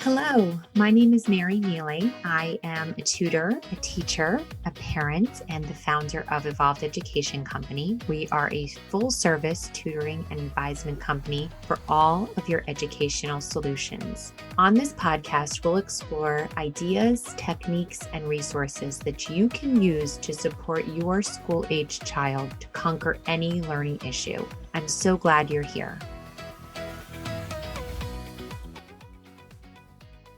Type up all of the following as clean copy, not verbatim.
Hello, my name is Mary Miele. I am a tutor, a teacher, a parent, and the founder of Evolved Education Company. We are a full-service tutoring and advisement company for all of your educational solutions. On this podcast, we'll explore ideas, techniques, and resources that you can use to support your school-aged child to conquer any learning issue. I'm so glad you're here.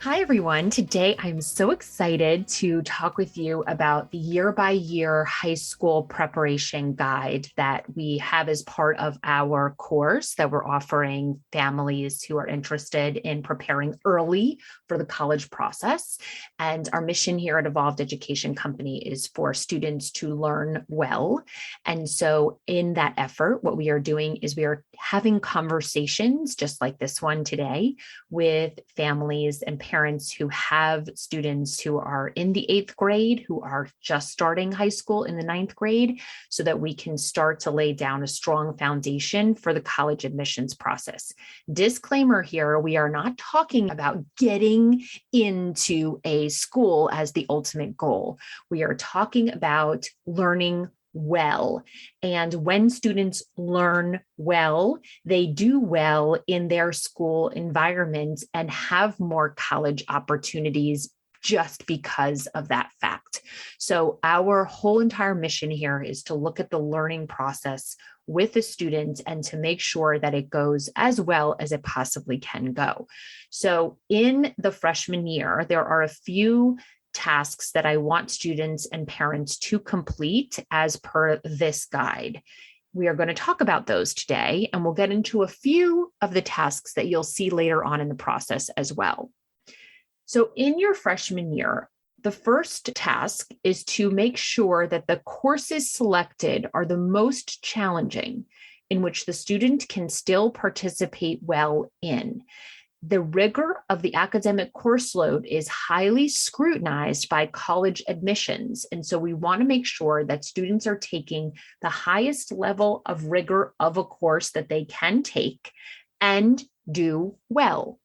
Hi, everyone. Today, I'm so excited to talk with you about the year-by-year high school preparation guide that we have as part of our course that we're offering families who are interested in preparing early for the college process. And our mission here at Evolved Education Company is for students to learn well. And so in that effort, what we are doing is we are having conversations just like this one today with families and parents who have students who are in the 8th grade, who are just starting high school in the 9th grade, so that we can start to lay down a strong foundation for the college admissions process. Disclaimer here, we are not talking about getting into a school as the ultimate goal. We are talking about learning well. And when students learn well, they do well in their school environment and have more college opportunities just because of that fact. So our whole entire mission here is to look at the learning process with the student and to make sure that it goes as well as it possibly can go. So in the freshman year, there are a few tasks that I want students and parents to complete as per this guide. We are going to talk about those today, and we'll get into a few of the tasks that you'll see later on in the process as well. So in your freshman year, the first task is to make sure that the courses selected are the most challenging, in which the student can still participate well in. The rigor of the academic course load is highly scrutinized by college admissions. And so we want to make sure that students are taking the highest level of rigor of a course that they can take and do well.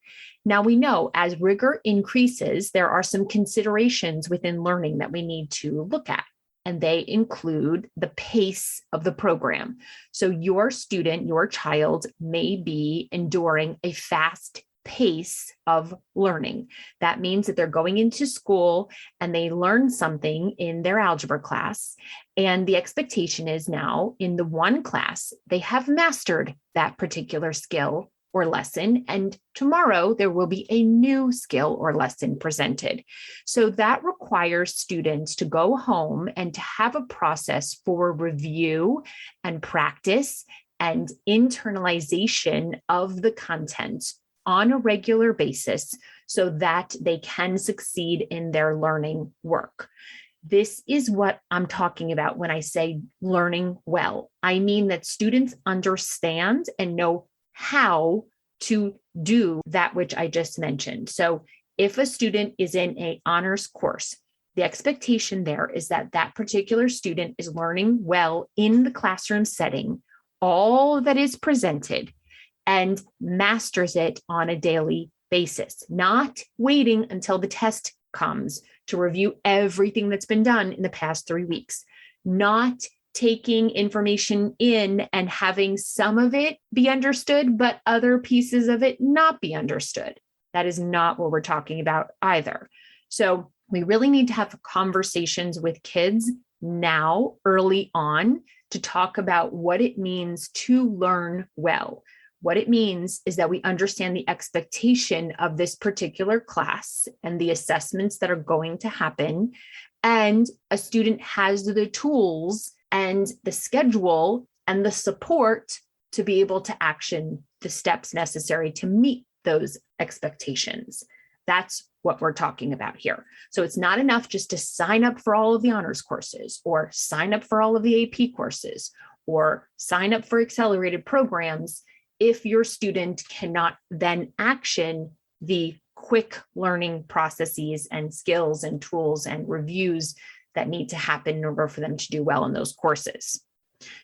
Now we know as rigor increases, there are some considerations within learning that we need to look at. And they include the pace of the program. So your student, your child may be enduring a fast pace of learning. That means that they're going into school and they learn something in their algebra class. And the expectation is now in the one class, they have mastered that particular skill or lesson. And tomorrow there will be a new skill or lesson presented. So that requires students to go home and to have a process for review and practice and internalization of the content on a regular basis so that they can succeed in their learning work. This is what I'm talking about when I say learning well. I mean that students understand and know how to do that which I just mentioned. So if a student is in an honors course, the expectation there is that that particular student is learning well in the classroom setting, all that is presented, and masters it on a daily basis, not waiting until the test comes to review everything that's been done in the past 3 weeks, not taking information in and having some of it be understood, but other pieces of it not be understood. That is not what we're talking about either. So we really need to have conversations with kids now, early on, to talk about what it means to learn well. What it means is that we understand the expectation of this particular class and the assessments that are going to happen. And a student has the tools and the schedule and the support to be able to action the steps necessary to meet those expectations. That's what we're talking about here. So it's not enough just to sign up for all of the honors courses or sign up for all of the AP courses or sign up for accelerated programs if your student cannot then action the quick learning processes and skills and tools and reviews that need to happen in order for them to do well in those courses.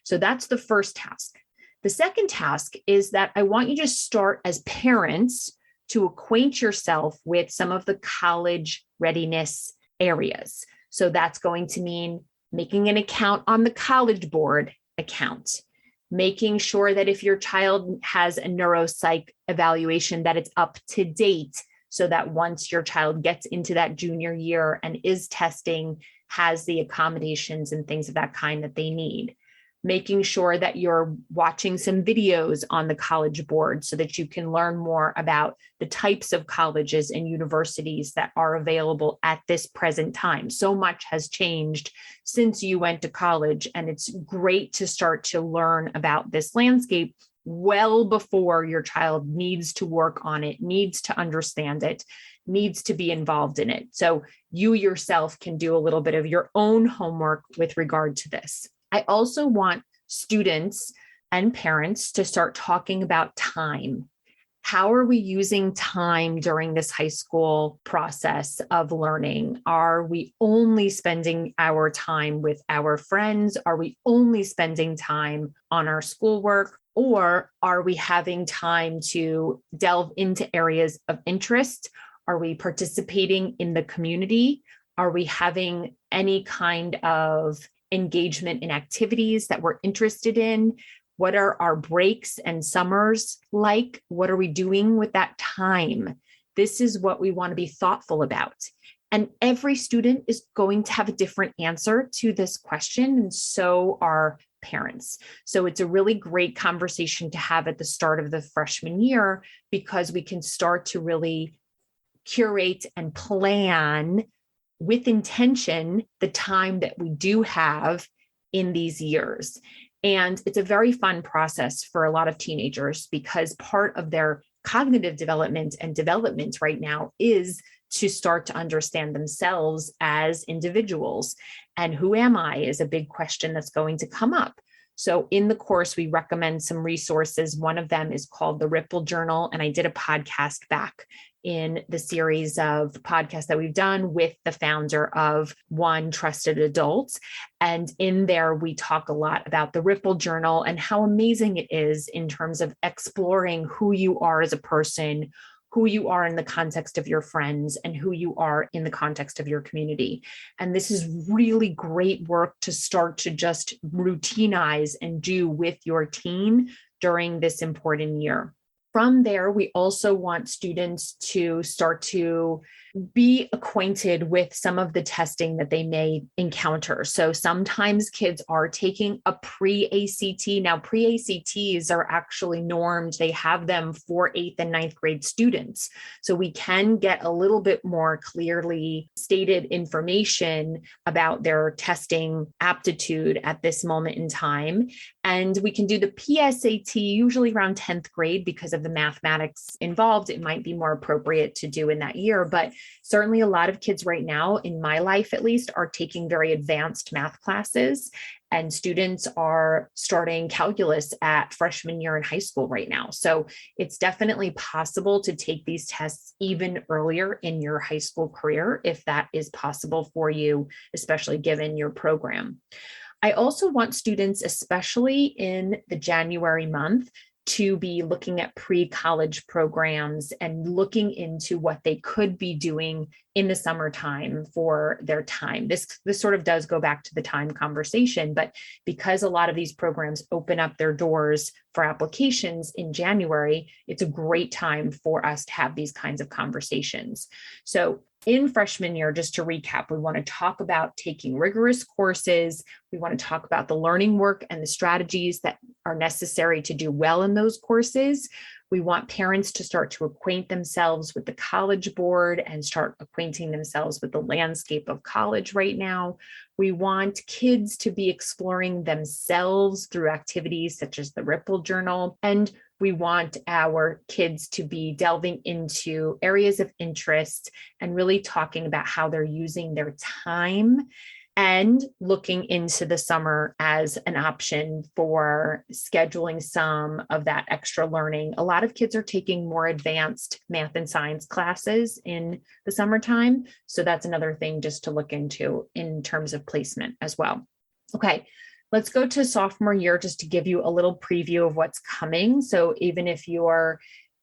So that's the first task. The second task is that I want you to start as parents to acquaint yourself with some of the college readiness areas. So that's going to mean making an account on the College Board account, making sure that if your child has a neuropsych evaluation, that it's up to date, so that once your child gets into that junior year and is testing, has the accommodations and things of that kind that they need. Making sure that you're watching some videos on the College Board so that you can learn more about the types of colleges and universities that are available at this present time. So much has changed since you went to college, and it's great to start to learn about this landscape well before your child needs to work on it, needs to understand it, needs to be involved in it. So you yourself can do a little bit of your own homework with regard to this. I also want students and parents to start talking about time. How are we using time during this high school process of learning? Are we only spending our time with our friends? Are we only spending time on our schoolwork? Or are we having time to delve into areas of interest? Are we participating in the community? Are we having any kind of engagement in activities that we're interested in? What are our breaks and summers like? What are we doing with that time? This is what we want to be thoughtful about. And every student is going to have a different answer to this question, and so are parents. So it's a really great conversation to have at the start of the freshman year, because we can start to really curate and plan with intention the time that we do have in these years. And it's a very fun process for a lot of teenagers, because part of their cognitive development and development right now is to start to understand themselves as individuals. And who am I is a big question that's going to come up. So in the course, we recommend some resources. One of them is called the Ripple Journal. And I did a podcast back in the series of podcasts that we've done with the founder of One Trusted Adults. And in there, we talk a lot about the Ripple Journal and how amazing it is in terms of exploring who you are as a person, who you are in the context of your friends, and who you are in the context of your community. And this is really great work to start to just routinize and do with your teen during this important year. From there, we also want students to start to be acquainted with some of the testing that they may encounter. So sometimes kids are taking a pre-ACT. Now, pre-ACTs are actually normed. They have them for 8th and 9th grade students. So we can get a little bit more clearly stated information about their testing aptitude at this moment in time. And we can do the PSAT usually around 10th grade because of the mathematics involved. It might be more appropriate to do in that year, but certainly a lot of kids right now, in my life at least, are taking very advanced math classes, and students are starting calculus at freshman year in high school right now. So it's definitely possible to take these tests even earlier in your high school career, if that is possible for you, especially given your program. I also want students, especially in the January month, to be looking at pre-college programs and looking into what they could be doing in the summertime for their time. This sort of does go back to the time conversation, but because a lot of these programs open up their doors for applications in January, it's a great time for us to have these kinds of conversations. So in freshman year, just to recap, we want to talk about taking rigorous courses. We want to talk about the learning work and the strategies that are necessary to do well in those courses. We want parents to start to acquaint themselves with the College Board and start acquainting themselves with the landscape of college right now. We want kids to be exploring themselves through activities such as the Ripple Journal. And we want our kids to be delving into areas of interest and really talking about how they're using their time, and looking into the summer as an option for scheduling some of that extra learning. A lot of kids are taking more advanced math and science classes in the summertime. So that's another thing just to look into in terms of placement as well. Okay. Let's go to sophomore year just to give you a little preview of what's coming. So even if you're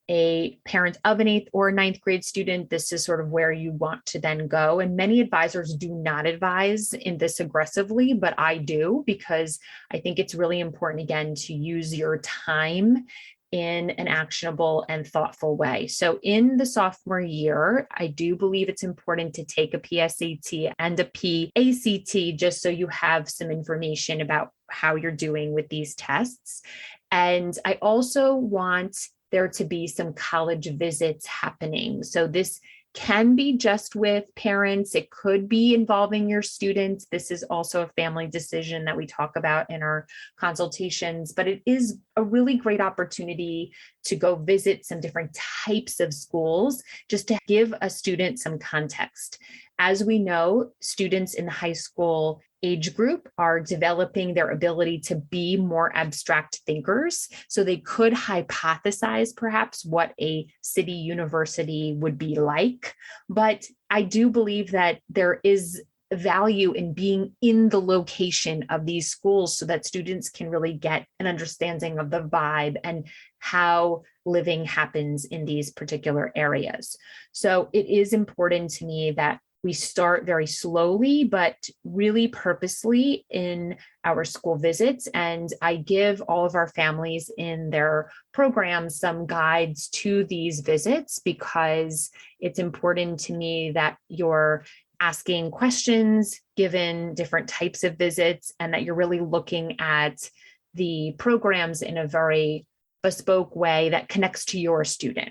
a parent of an 8th or 9th grade student, this is sort of where you want to then go. And many advisors do not advise in this aggressively, but I do, because I think it's really important, again, to use your time in an actionable and thoughtful way. So in the sophomore year, I do believe it's important to take a PSAT and a PACT, just so you have some information about how you're doing with these tests. And I also want there to be some college visits happening. So this can be just with parents. It could be involving your students. This is also a family decision that we talk about in our consultations, but it is a really great opportunity to go visit some different types of schools, just to give a student some context. As we know, students in the high school age group are developing their ability to be more abstract thinkers. So they could hypothesize perhaps what a city university would be like. But I do believe that there is value in being in the location of these schools so that students can really get an understanding of the vibe and how living happens in these particular areas. So it is important to me that we start very slowly, but really purposely in our school visits. And I give all of our families in their programs some guides to these visits, because it's important to me that you're asking questions given different types of visits, and that you're really looking at the programs in a very bespoke way that connects to your student.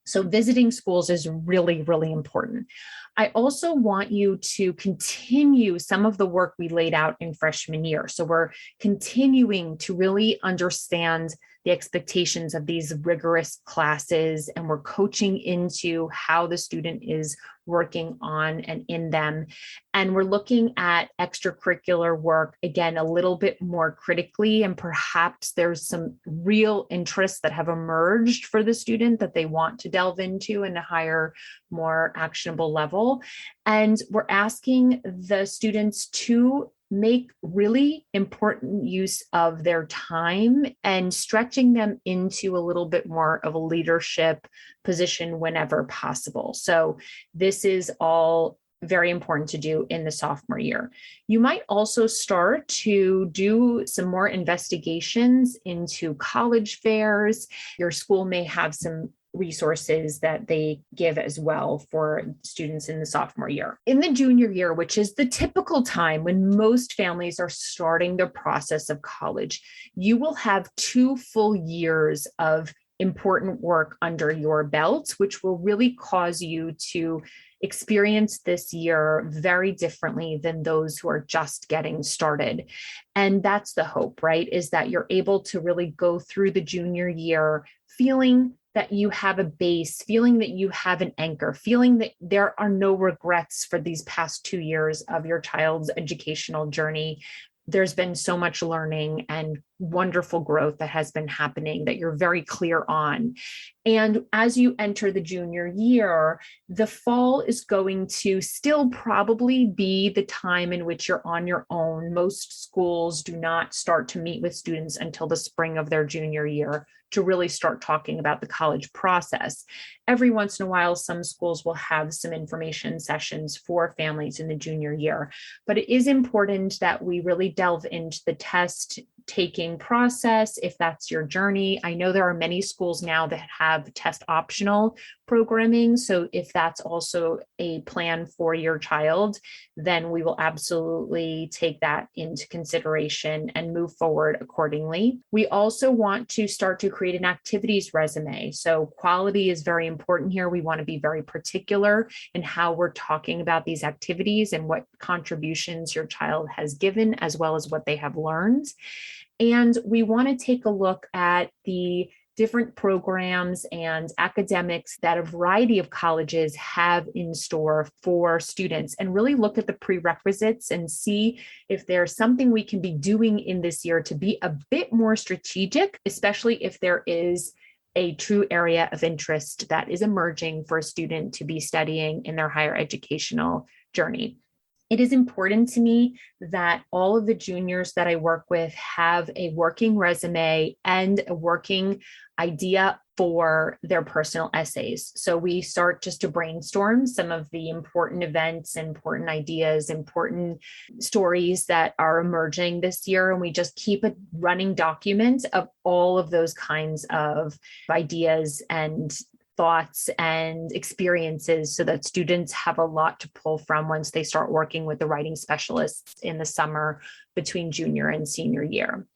So visiting schools is really, really important. I also want you to continue some of the work we laid out in freshman year. So we're continuing to really understand the expectations of these rigorous classes, and we're coaching into how the student is working on and in them. And we're looking at extracurricular work, again, a little bit more critically, and perhaps there's some real interests that have emerged for the student that they want to delve into in a higher, more actionable level. And we're asking the students to make really important use of their time and stretching them into a little bit more of a leadership position whenever possible. So this is all very important to do in the sophomore year. You might also start to do some more investigations into college fairs. Your school may have some resources that they give as well for students in the sophomore year. In the junior year, which is the typical time when most families are starting the process of college, you will have 2 full years of important work under your belt, which will really cause you to experience this year very differently than those who are just getting started. And that's the hope, right? Is that you're able to really go through the junior year feeling that you have a base, feeling that you have an anchor, feeling that there are no regrets for these past 2 years of your child's educational journey. There's been so much learning and wonderful growth that has been happening that you're very clear on. And as you enter the junior year, the fall is going to still probably be the time in which you're on your own. Most schools do not start to meet with students until the spring of their junior year to really start talking about the college process. Every once in a while, some schools will have some information sessions for families in the junior year, but it is important that we really delve into the test taking process if that's your journey. I know there are many schools now that have test optional programming. So if that's also a plan for your child, then we will absolutely take that into consideration and move forward accordingly. We also want to start to create an activities resume. So quality is very important here. We want to be very particular in how we're talking about these activities and what contributions your child has given, as well as what they have learned. And we want to take a look at the different programs and academics that a variety of colleges have in store for students, and really look at the prerequisites and see if there's something we can be doing in this year to be a bit more strategic, especially if there is a true area of interest that is emerging for a student to be studying in their higher educational journey. It is important to me that all of the juniors that I work with have a working resume and a working idea for their personal essays. So we start just to brainstorm some of the important events, important ideas, important stories that are emerging this year. And we just keep a running document of all of those kinds of ideas and thoughts and experiences so that students have a lot to pull from once they start working with the writing specialists in the summer between junior and senior year.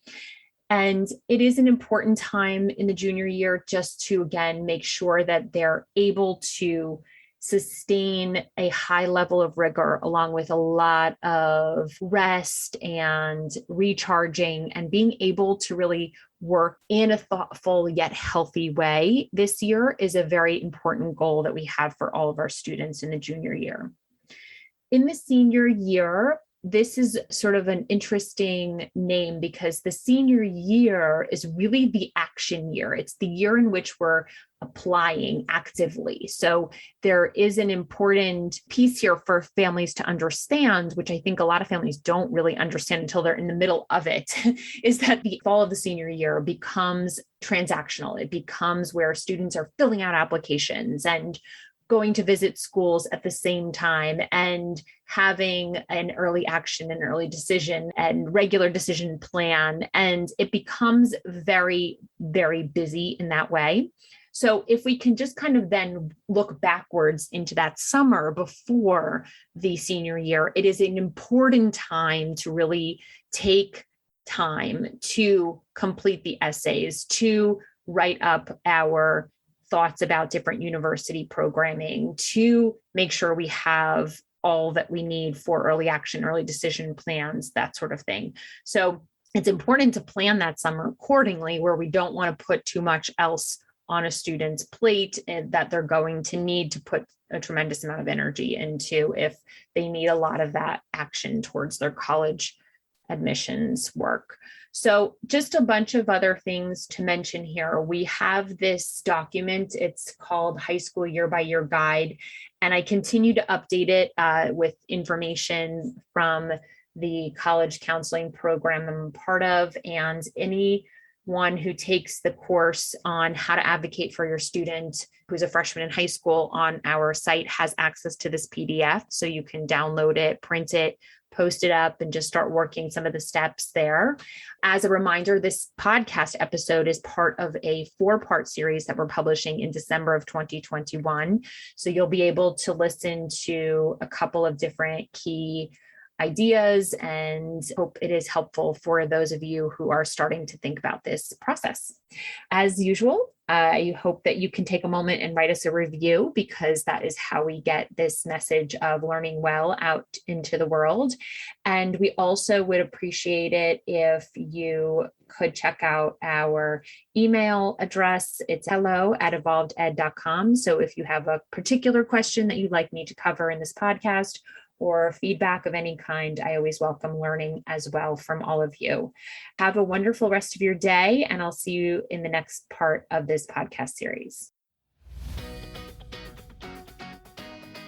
And it is an important time in the junior year just to, again, make sure that they're able to sustain a high level of rigor along with a lot of rest and recharging and being able to really work in a thoughtful yet healthy way. This year is a very important goal that we have for all of our students in the junior year. In the senior year, this is sort of an interesting name because the senior year is really the action year. It's the year in which we're applying actively. So there is an important piece here for families to understand, which I think a lot of families don't really understand until they're in the middle of it, is that the fall of the senior year becomes transactional. It becomes where students are filling out applications and going to visit schools at the same time and having an early action and early decision and regular decision plan. And it becomes very, very busy in that way. So if we can just kind of then look backwards into that summer before the senior year, it is an important time to really take time to complete the essays, to write up our thoughts about different university programming, to make sure we have all that we need for early action, early decision plans, that sort of thing. So it's important to plan that summer accordingly, where we don't want to put too much else on a student's plate that they're going to need to put a tremendous amount of energy into if they need a lot of that action towards their college admissions work. So just a bunch of other things to mention here. We have this document. It's called High School Year by Year Guide, and I continue to update it with information from the college counseling program I'm part of, and anyone who takes the course on how to advocate for your student who's a freshman in high school on our site has access to this PDF. So you can download it, print it, post it up, and just start working some of the steps there. As a reminder, this podcast episode is part of a 4-part series that we're publishing in December of 2021. So you'll be able to listen to a couple of different key ideas and hope it is helpful for those of you who are starting to think about this process. As usual, I hope that you can take a moment and write us a review, because that is how we get this message of learning well out into the world. And we also would appreciate it if you could check out our email address. It's hello@evolveded.com. So if you have a particular question that you'd like me to cover in this podcast, or feedback of any kind, I always welcome learning as well from all of you. Have a wonderful rest of your day, and I'll see you in the next part of this podcast series.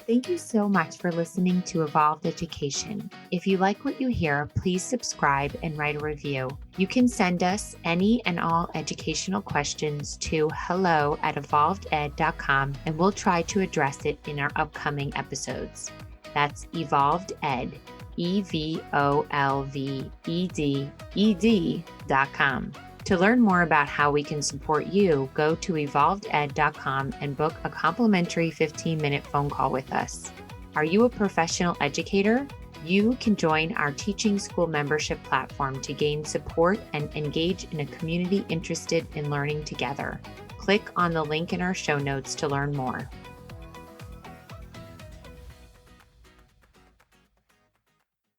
Thank you so much for listening to Evolved Education. If you like what you hear, please subscribe and write a review. You can send us any and all educational questions to hello@evolveded.com, and we'll try to address it in our upcoming episodes. That's Evolved Ed, EVOLVEDED.com. To learn more about how we can support you, go to evolveded.com and book a complimentary 15-minute phone call with us. Are you a professional educator? You can join our teaching school membership platform to gain support and engage in a community interested in learning together. Click on the link in our show notes to learn more.